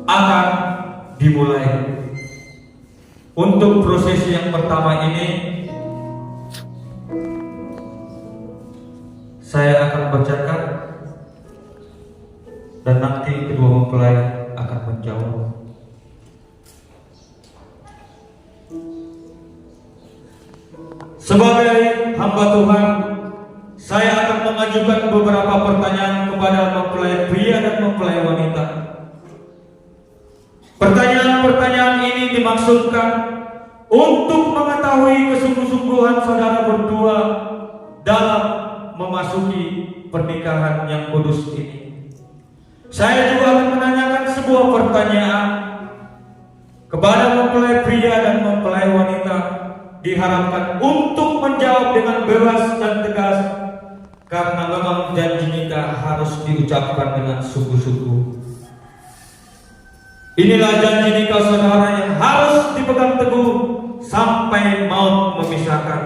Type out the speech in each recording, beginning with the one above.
akan dimulai. Untuk prosesi yang pertama ini, saya akan bacakan dan nanti kedua mempelai akan menjawab. Sebagai hamba Tuhan, saya akan mengajukan beberapa pertanyaan kepada mempelai pria dan mempelai wanita. Pertanyaan-pertanyaan ini dimaksudkan untuk mengetahui kesungguh-sungguhan saudara berdua dalam memasuki pernikahan yang kudus ini. Saya juga akan menanyakan sebuah pertanyaan kepada mempelai pria dan mempelai wanita, diharapkan untuk menjawab dengan bebas dan tegas, karena memang janji nikah harus diucapkan dengan sungguh-sungguh. Inilah janji nikah saudara yang harus dipegang teguh sampai maut memisahkan.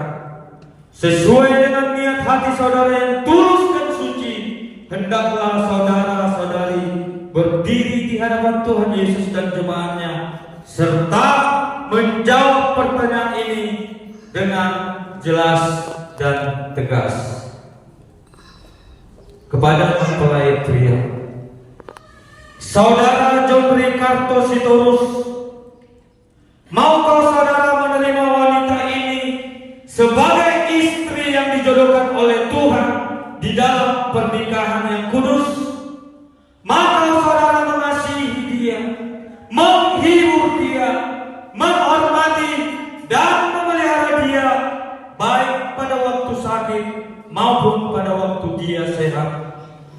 Sesuai dengan niat hati saudara yang tulus dan suci, hendaklah saudara-saudari berdiri di hadapan Tuhan Yesus dan jemaatnya, serta menjawab pertanyaan ini dengan jelas dan tegas. Kepada mempelai pria, Saudara John Ricardo Sitorus, maukah saudara menerima wanita ini sebagai istri yang dijodohkan oleh Tuhan di dalam pernikahan yang kudus? Maka saudara mengasihi dia, menghibur dia, menghormati dan memelihara dia, baik pada waktu sakit maupun pada waktu dia sehat,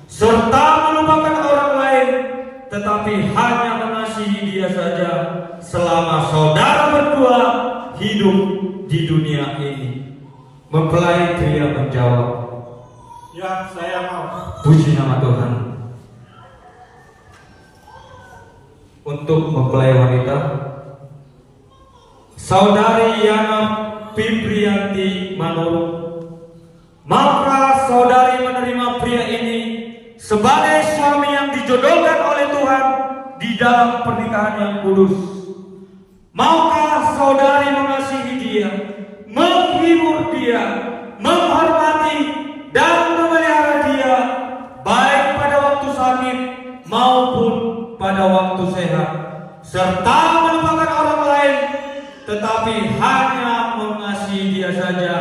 serta melupakan orang lain, tetapi hanya mengasihi dia saja selama saudara berdua hidup di dunia ini. Mempelai pria menjawab, "Ya, saya mau." Puji nama Tuhan. Untuk mempelai wanita, Saudari Yana Piprianti Manuru, maukah saudari menerima pria ini sebagai suami yang dijodohkan oleh Tuhan di dalam pernikahan yang kudus? Maukah saudari mengasihi dia, menghibur dia, menghormati dan memelihara dia, baik pada waktu sakit maupun pada waktu sehat, serta melupakan orang lain, tetapi hanya mengasihi dia saja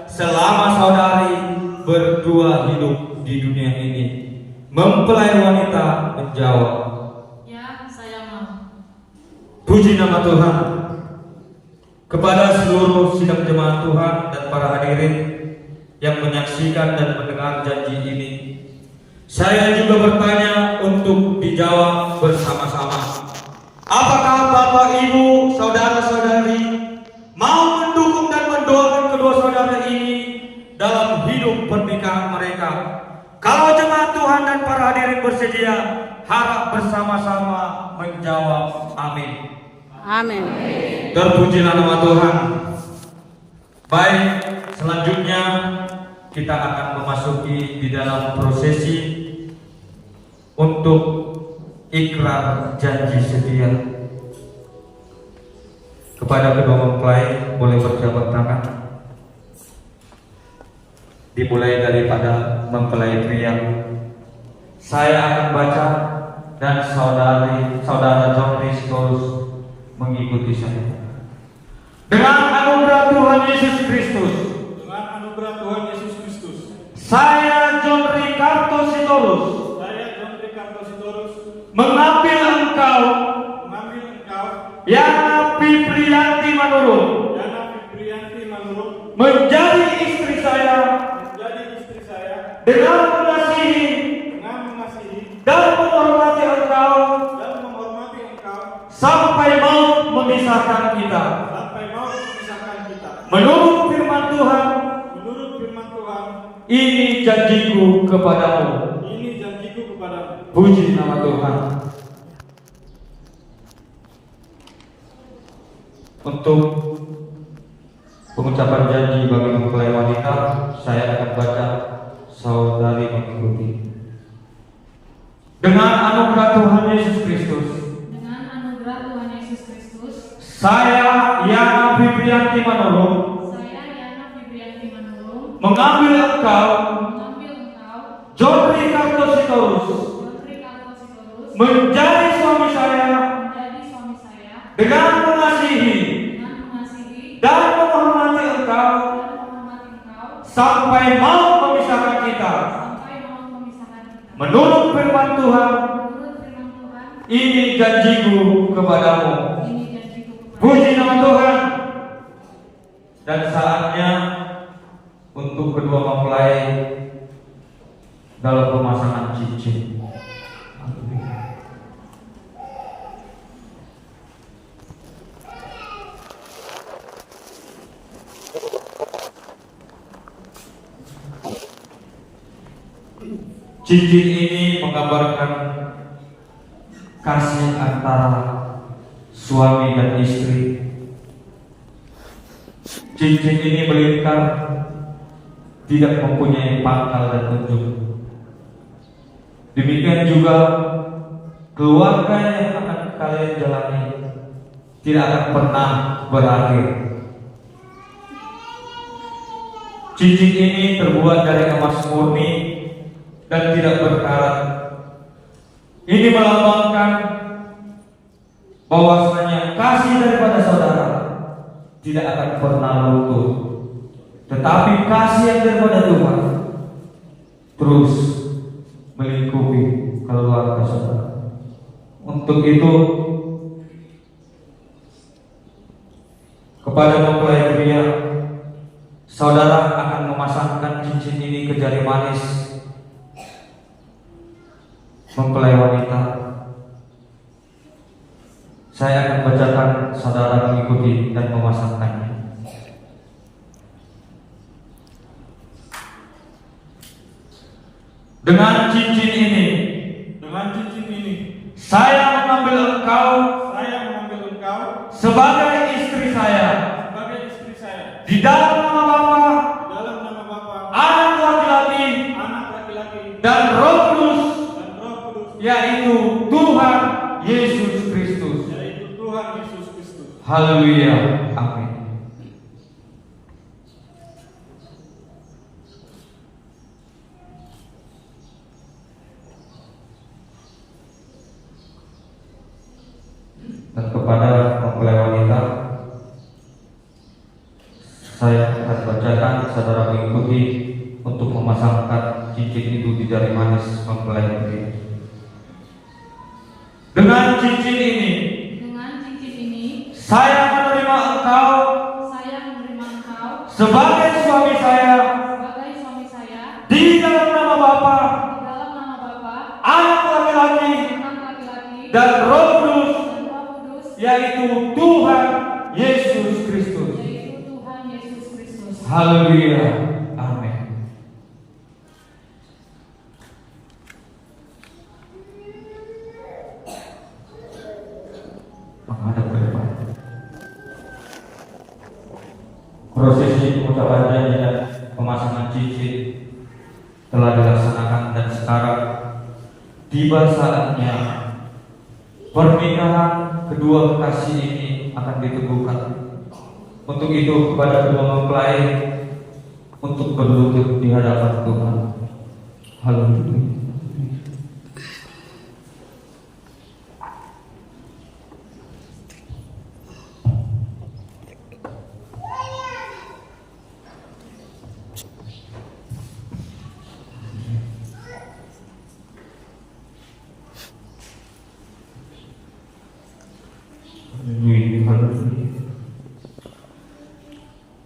selama saudari berdua hidup di dunia ini? Mempelai wanita menjawab, "Ya, saya mau." Puji nama Tuhan. Kepada seluruh sidang jemaat Tuhan dan para hadirin yang menyaksikan dan mendengar janji ini, saya juga bertanya untuk dijawab bersama-sama. Apakah Bapak, Ibu, saudara-saudari mau mendukung dan mendoakan kedua saudara ini dalam hidup pernikahan mereka? Kalau jemaat Tuhan dan para hadirin bersedia, harap bersama-sama menjawab amin. Amin. Terpujilah nama Tuhan. Baik, selanjutnya kita akan memasuki di dalam prosesi untuk ikrar janji setia. Kepada kedua mempelai boleh berjabat tangan. Dimulai daripada mempelai pria. Saya akan baca dan saudara John Ristorus mengikuti saya. Dengan anugerah Tuhan Yesus Kristus, Dengan anugerah Tuhan Yesus Kristus, saya John Ricardo Sitorus mengambil engkau Yana Piprianti Manuru menjadi istri saya dengan mengasihi dan menghormati engkau sampai maut memisahkan kita. Menurut firman Tuhan, ini janjiku kepadamu. Puji nama Tuhan. Untuk pengucapan janji bagi mempelai wanita, saya akan baca, saudari mengikuti. Dengan anugerah Tuhan Yesus Kristus, Dengan anugerah Tuhan Yesus Kristus, saya Yana Fibrianti Manurung saya Yana Fibrianti Manurung mengambil engkau, John Ricardo Sitorus, Jofri Kartositorus menjadi suami saya menjadi suami saya dengan mengasihi dengan mengasihi dan menghormati engkau dan menghormati engkau sampai mau memisahkan kita. sampai mau memisahkan kita. Menurut firman Tuhan, Menurut firman Tuhan, ini janjiku kepadamu. ini janjiku kepada Puji nama Tuhan. Dan saatnya untuk kedua mempelai dalam pemasangan cincin. Cincin ini menggambarkan kasih antara suami dan istri. Cincin ini melingkar, tidak mempunyai pangkal dan ujung. Demikian juga keluarga yang akan kalian jalani tidak akan pernah berakhir. Cincin ini terbuat dari emas murni dan tidak berkarat. Ini melambangkan bahwasanya kasih daripada saudara tidak akan pernah luntur, tetapi kasih yang daripada Tuhan terus melingkupi keluarga saudara. Untuk itu, kepada mempelai pria, saudara akan memasangkan cincin ini ke jari manis mempelai wanita. Saya akan bacakan, saudara mengikuti dan memasangkannya. Dengan cincin ini, saya mengambil engkau sebagai istri saya di dalam nama Bapa, Anak laki-laki, dan Roh Kudus, yaitu Tuhan Yesus Kristus. Haleluya. Amin. Dan kepada mempelai wanita, saya akan bacakan, saudara mengikuti untuk memasangkan cincin itu di jari manis mempelai pria. Dengan cincin ini, saya menerima engkau sebagai suami saya di dalam nama Bapa, Anak laki-laki, dan Roh Kudus, yaitu Tuhan Yesus Kristus. Haleluya. Amin. Menghadap ke depan. Prosesi pengucapan janji dan pemasangan cincin telah dilaksanakan, dan sekarang tiba saatnya pernikahan kedua kekasih ini akan diteguhkan. Untuk itu, kepada kedua mempelai untuk berlutut di hadapan Tuhan. Haleluya.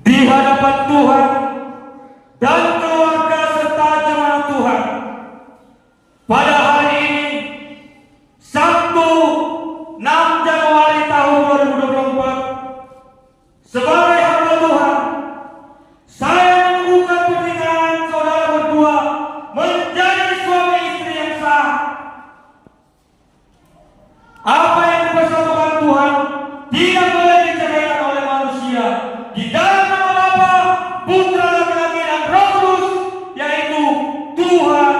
Di hadapan Tuhan dan keluarga serta jemaat Tuhan, pada hari ini, Sabtu 6 Januari tahun 2024, sebagai hamba Tuhan, saya mengukuhkan pernikahan saudara berdua menjadi suami istri yang sah. Apa yang dipersatukan Tuhan tidak boleh diceraikan oleh manusia. Di dalam nama Bapa, Putra laki-laki, dan Roh Kudus, yaitu Tuhan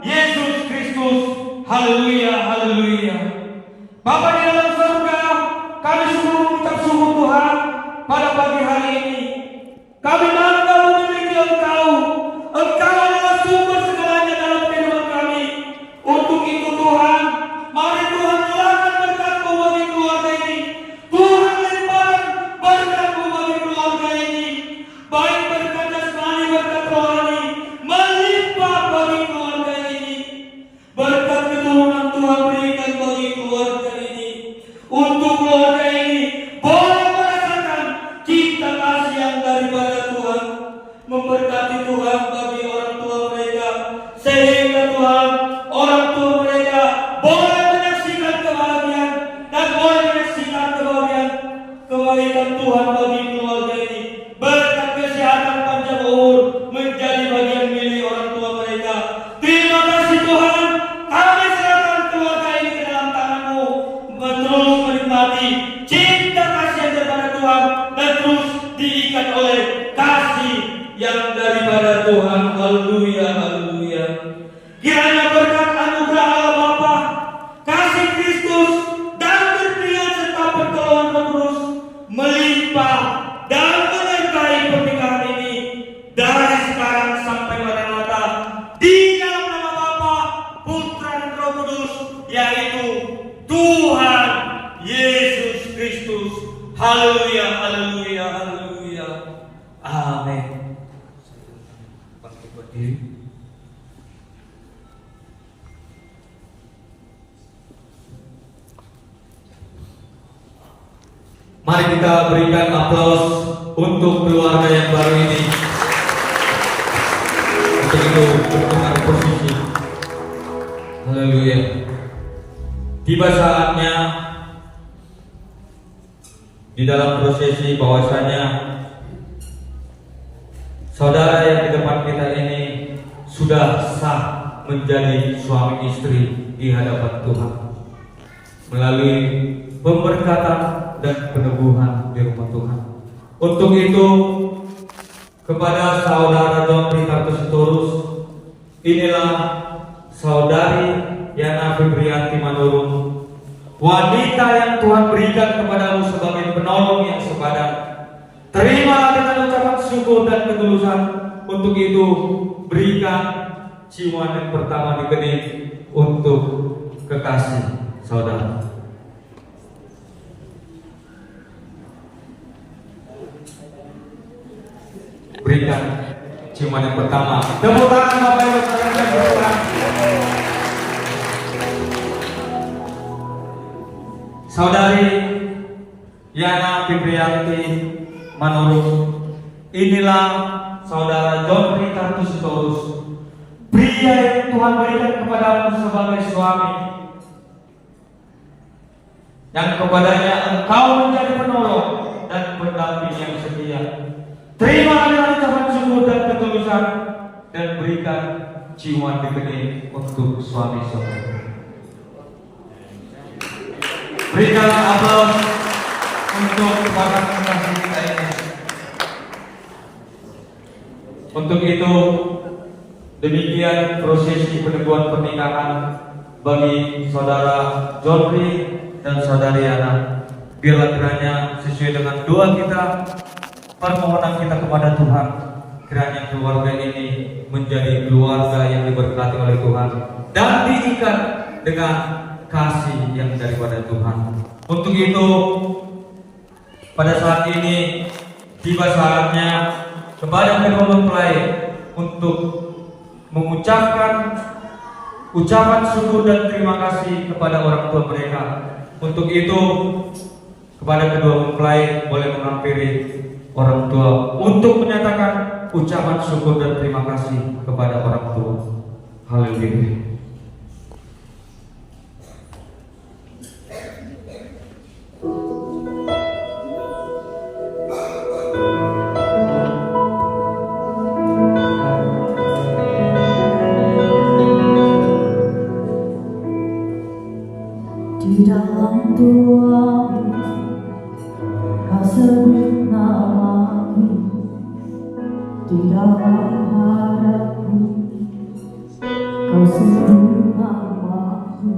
Yesus Kristus. Haleluya. Bapa di dalam surga, kami sungguh mengucap syukur Tuhan pada pagi hari ini. Kami bangga memiliki Engkau. Engkau adalah sumber segalanya dalam kehidupan kami. Untuk itu Tuhan, mari Tuhan nyalakan berkat-Mu bagi keluarga ini. Tuhan limpahkan berkat-Mu bagi keluarga ini. Baik berkat jasmani, berkat rohani, melimpah bagi keluarga ini. Berkat keturunan Tuhan berikan bagi keluarga ini. Untuk keluarga ini boleh merasakan cinta kasih yang daripada Tuhan. Memberkati Tuhan bagi orang tua mereka, sehingga Tuhan orang tua mereka boleh menyaksikan kebahagiaan dan boleh menyaksikan kebaikan Tuhan bagi keluarga ini. Berkat kesehatan panjang umur menjadi bagian milik orang tua mereka. Terima kasih Tuhan, kami serahkan keluarga ini ke dalam tangan-Mu, terus menikmati cinta kasih yang daripada Tuhan dan terus diikat oleh kasih yang daripada Tuhan. Haleluya, haleluya. Kiranya berkat anugerah Allah Bapa, kasih Kristus dan berlian serta pertolongan Roh Kudus melimpah dan menyertai pernikahan ini dari sekarang sampai maranatha, di dalam nama Bapa, Putra dan Roh Kudus, yaitu Tuhan Yesus Kristus. Haleluya, haleluya, haleluya. Amin. Bangkit berdiri. Mari kita berikan aplaus untuk keluarga yang baru ini. Untuk itu bertukar posisi. Haleluya. Tiba saatnya di dalam prosesi bahwasanya saudara yang di depan kita ini sudah sah menjadi suami istri di hadapan Tuhan melalui pemberkatan dan peneguhan di rumah Tuhan. Untuk itu kepada saudara John Ricardo Sitorus, inilah saudari Yana Febrianti Manurung, wanita yang Tuhan berikan kepadamu sebagai penolong yang sepadan. Terimalah dengan ucapan syukur dan ketulusan. Untuk itu berikan ciuman yang pertama di kening untuk kekasih saudara. Berikan ciuman yang pertama. Tepuk tangan Bapak Ibu sekalian. Saudari Yana Febrianti Manurung, inilah saudara John Ricardo Sitorus, pria yang Tuhan berikan kepadamu sebagai suami, yang kepadanya engkau menjadi penolong dan pendamping yang setia. Terima dengan ucapan syukur dan ketulusan dan berikan ciuman di kening untuk suami saudara. Berikan aplaus untuk para kekasih kita ini. Untuk itu demikian prosesi peneguhan pernikahan bagi saudara John dan saudari Yana. Biarlah kiranya sesuai dengan doa kita, permohonan kita kepada Tuhan, kiranya keluarga ini menjadi keluarga yang diberkati oleh Tuhan dan diikat dengan kasih yang daripada Tuhan. Untuk itu pada saat ini tiba saatnya kepada kedua mempelai untuk mengucapkan ucapan syukur dan terima kasih kepada orang tua mereka. Untuk itu kepada kedua mempelai boleh menghampiri orang tua untuk menyatakan ucapan syukur dan terima kasih kepada orang tua. Haleluya. Di dalam doamu kau sebut namaku, di dalam harapku kau sebut namaku,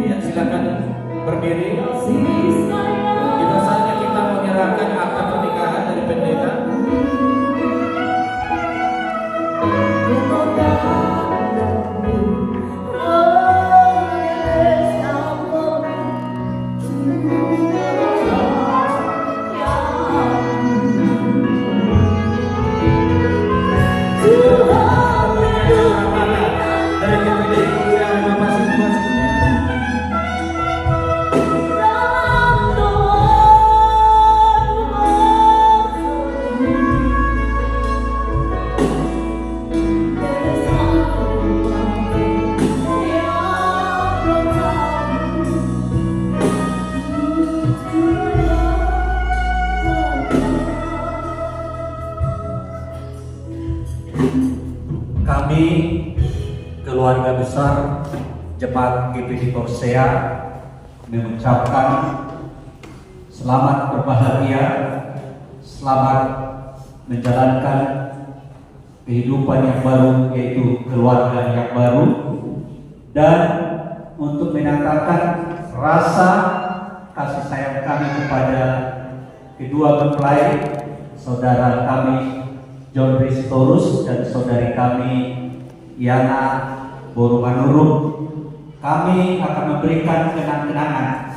Ya, silakan berdiri. Kita saatnya kita menyerahkan akta pernikahan dari pendeta. Dari GPD yang masing-masing. Kami, keluarga besar Jemaat GPD Korsea, mengucapkan selamat berbahagia, selamat menjalankan kehidupan yang baru, yaitu keluarga yang baru, dan untuk menyatakan rasa kasih sayang kami kepada kedua mempelai, saudara kami John Ristorus dan saudari kami Yana Borumanurung. Kami akan memberikan kenang-kenangan,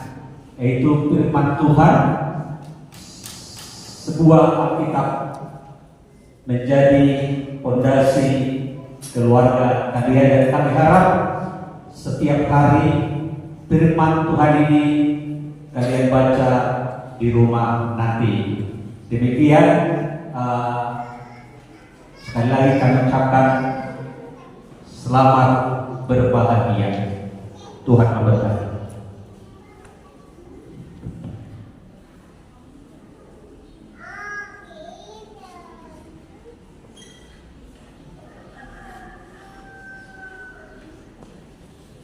yaitu firman Tuhan, sebuah Alkitab menjadi fondasi keluarga kalian, dan kami harap setiap hari firman Tuhan ini kalian baca di rumah nanti. Demikian, sekali lagi kami ucapkan selamat berbahagia. Tuhan memberkati.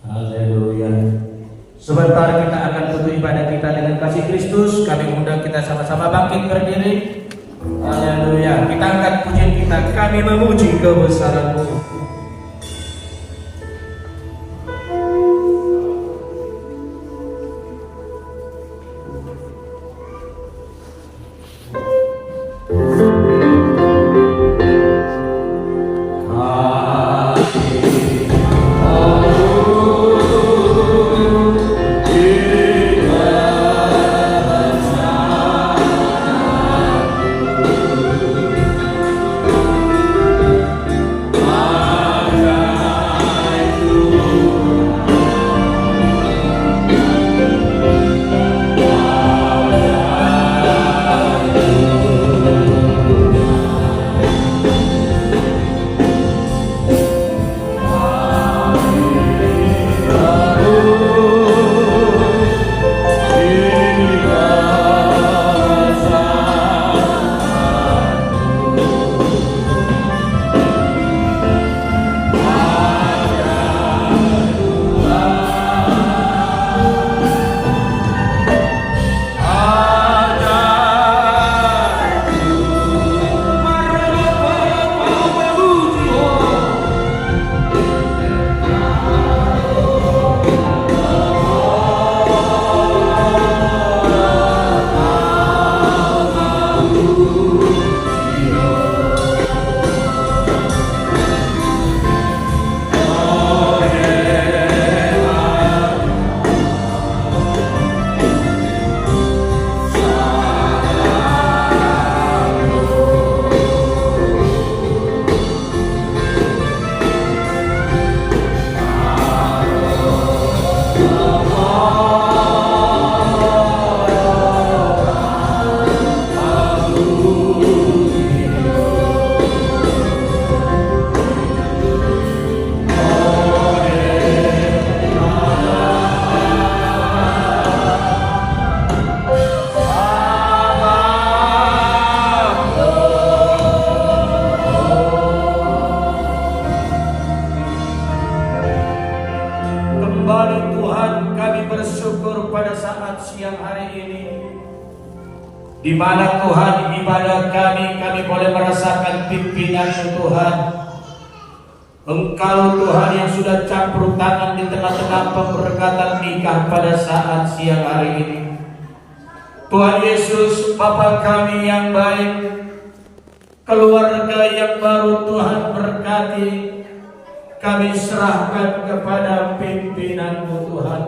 Haleluya. Sebentar kita akan tutup ibadah kita dengan kasih Kristus. Kami undang kita sama-sama bangkit berdiri. Haleluya. Kita angkat pujian kita. Kami memuji kebesaran-Mu. Amen. di mana Tuhan ibadah kami boleh merasakan pimpinan-Mu Tuhan. Engkau Tuhan yang sudah campur tangan di tengah-tengah pemberkatan nikah pada saat siang hari ini. Tuhan Yesus, Bapa kami yang baik, keluarga yang baru Tuhan berkati, kami serahkan kepada pimpinan-Mu Tuhan.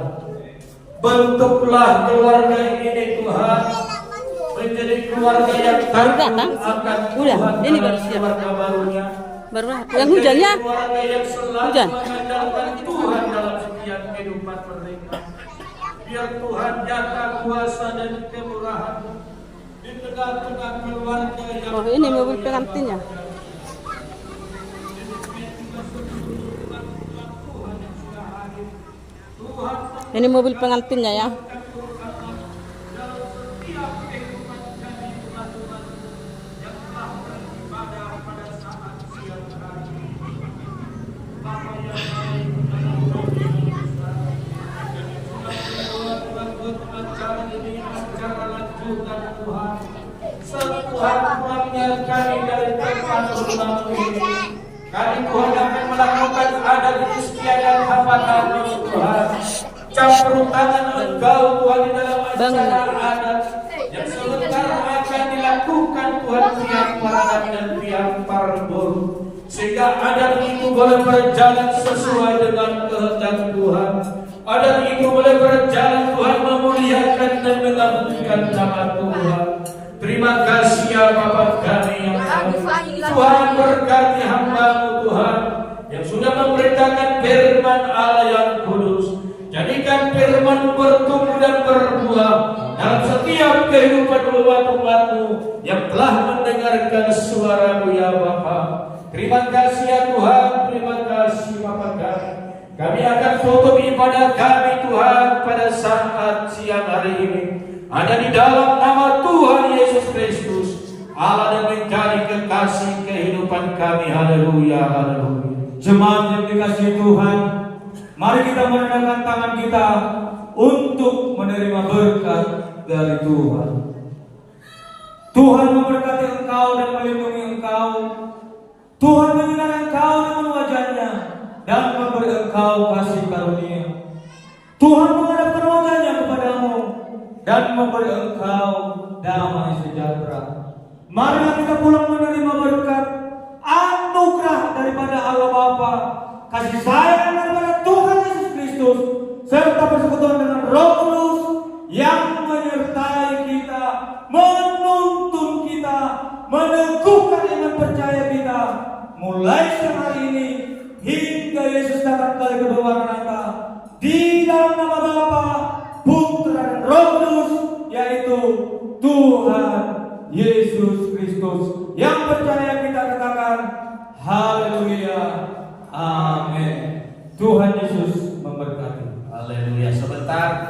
Bentuklah keluarga ini Tuhan menjadi keluarga yang takut akan Tuhan. Ini baru siap. Keluarga barunya. Baru yang hujannya. Keluarga yang selalu Hujan. mengandalkan Tuhan dalam setiap kehidupan mereka. Biar Tuhan nyata kuasa dan kemurahan di tengah-tengah keluarga yang Oh, ini mobil pengantinnya. Ini mobil pengantinnya ya. Kami Tuhan akan melakukan adat istiadat hambatan Tuhan. Campur tangan Engkau Tuhan di dalam acara adat yang sebentar akan dilakukan Tuhan tiap malam dan tiap parbon, sehingga adat itu boleh berjalan sesuai dengan kehendak Tuhan. Adat itu boleh berjalan Tuhan memuliakan dan mengagungkan nama Tuhan. Terima kasih ya Bapa kami yang baik. Tuhan berkati hamba-Mu Tuhan yang sudah memberitakan firman Allah yang kudus. Jadikan firman bertumbuh dan berbuah dalam setiap kehidupan umat-umat-Mu yang telah mendengarkan suara-Mu ya Bapa. Terima kasih ya Tuhan, terima kasih Bapa kami. Kami akan tutup ibadah kami Tuhan pada saat siang hari ini hanya di dalam nama Tuhan Yesus Kristus, Allah dan menjadi kekasih kehidupan kami. Haleluya, haleluya. Jemaat yang dikasihi Tuhan, mari kita merendahkan tangan kita untuk menerima berkat dari Tuhan. Tuhan memberkati engkau dan melindungi engkau. Tuhan menyinari engkau dengan wajahnya dan memberi engkau kasih karunia. Tuhan menghadapkan wajahnya kepadamu dan memberi engkau damai sejahtera. Marilah kita pulang menerima berkat, anugerah daripada Allah Bapa, kasih sayang daripada Tuhan Yesus Kristus, serta persekutuan dengan Roh Kudus yang menyertai kita, menuntun kita, meneguhkan iman percaya kita, mulai siang hari ini hingga Yesus datang kali kedua nanti. Di dalam nama Bapa, Putra dan Roh Kudus, yaitu Tuhan Yesus Kristus. Yang percaya kita katakan haleluya, amin. Tuhan Yesus memberkati. Haleluya. Sebentar.